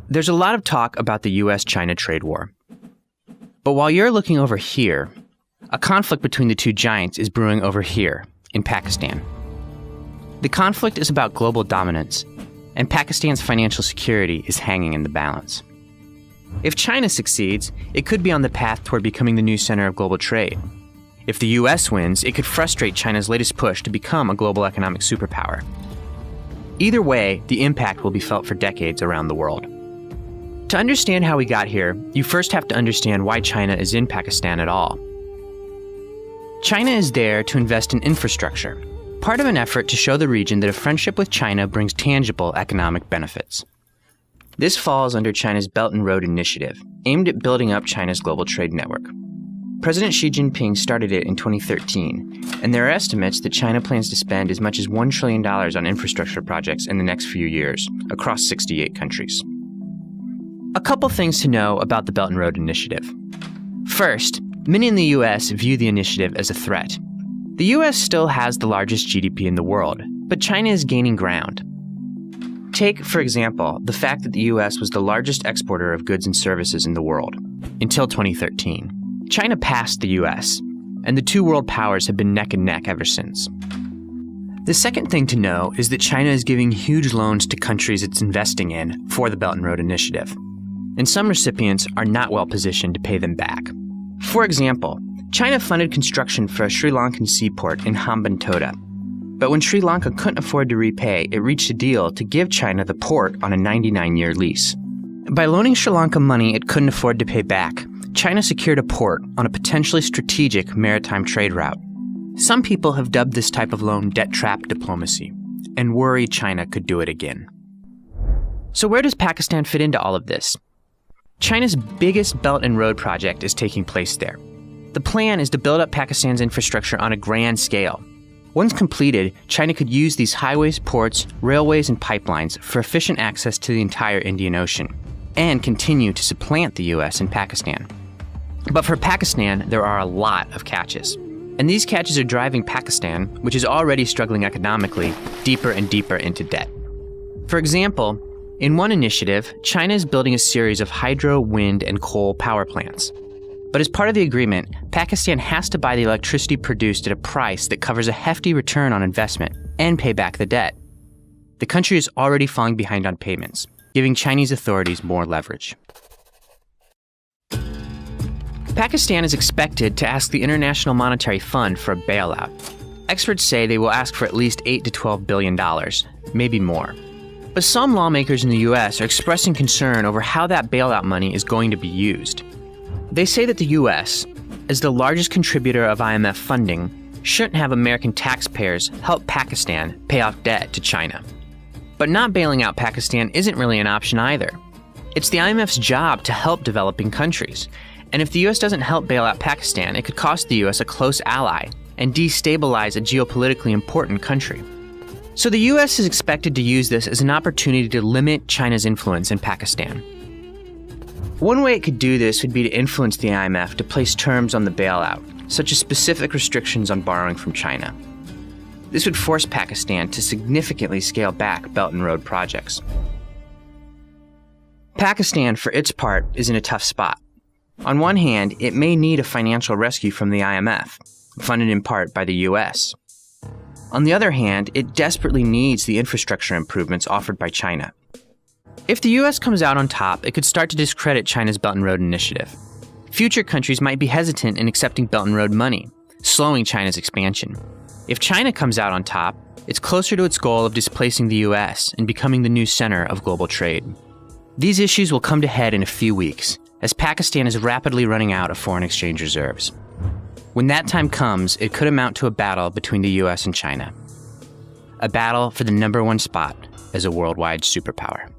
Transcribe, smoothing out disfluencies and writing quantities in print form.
There's a lot of talk about the US-China trade war. But while you're looking over here, a conflict between the two giants is brewing over here, in Pakistan. The conflict is about global dominance, and Pakistan's financial security is hanging in the balance. If China succeeds, it could be on the path toward becoming the new center of global trade. If the US wins, it could frustrate China's latest push to become a global economic superpower. Either way, the impact will be felt for decades around the world. To understand how we got here, you first have to understand why China is in Pakistan at all. China is there to invest in infrastructure, part of an effort to show the region that a friendship with China brings tangible economic benefits. This falls under China's Belt and Road Initiative, aimed at building up China's global trade network. President Xi Jinping started it in 2013, and there are estimates that China plans to spend as much as $1 trillion on infrastructure projects in the next few years, across 68 countries. A couple things to know about the Belt and Road Initiative. First, many in the US view the initiative as a threat. The US still has the largest GDP in the world, but China is gaining ground. Take, for example, the fact that the US was the largest exporter of goods and services in the world, until 2013. China passed the US, and the two world powers have been neck and neck ever since. The second thing to know is that China is giving huge loans to countries it's investing in for the Belt and Road Initiative, and some recipients are not well positioned to pay them back. For example, China funded construction for a Sri Lankan seaport in Hambantota, but when Sri Lanka couldn't afford to repay, it reached a deal to give China the port on a 99-year lease. By loaning Sri Lanka money it couldn't afford to pay back, China secured a port on a potentially strategic maritime trade route. Some people have dubbed this type of loan debt trap diplomacy, and worry China could do it again. So where does Pakistan fit into all of this? China's biggest Belt and Road project is taking place there. The plan is to build up Pakistan's infrastructure on a grand scale. Once completed, China could use these highways, ports, railways, and pipelines for efficient access to the entire Indian Ocean, and continue to supplant the US in Pakistan. But for Pakistan, there are a lot of catches. And these catches are driving Pakistan, which is already struggling economically, deeper and deeper into debt. For example, in one initiative, China is building a series of hydro, wind, and coal power plants. But as part of the agreement, Pakistan has to buy the electricity produced at a price that covers a hefty return on investment and pay back the debt. The country is already falling behind on payments, giving Chinese authorities more leverage. Pakistan is expected to ask the International Monetary Fund for a bailout. Experts say they will ask for at least $8 to $12 billion, maybe more. But some lawmakers in the US are expressing concern over how that bailout money is going to be used. They say that the US, as the largest contributor of IMF funding, shouldn't have American taxpayers help Pakistan pay off debt to China. But not bailing out Pakistan isn't really an option either. It's the IMF's job to help developing countries. And if the US doesn't help bail out Pakistan, it could cost the US a close ally and destabilize a geopolitically important country. So the US is expected to use this as an opportunity to limit China's influence in Pakistan. One way it could do this would be to influence the IMF to place terms on the bailout, such as specific restrictions on borrowing from China. This would force Pakistan to significantly scale back Belt and Road projects. Pakistan, for its part, is in a tough spot. On one hand, it may need a financial rescue from the IMF, funded in part by the US. On the other hand, it desperately needs the infrastructure improvements offered by China. If the US comes out on top, it could start to discredit China's Belt and Road Initiative. Future countries might be hesitant in accepting Belt and Road money, slowing China's expansion. If China comes out on top, it's closer to its goal of displacing the US and becoming the new center of global trade. These issues will come to head in a few weeks, as Pakistan is rapidly running out of foreign exchange reserves. When that time comes, it could amount to a battle between the US and China. A battle for the #1 spot as a worldwide superpower.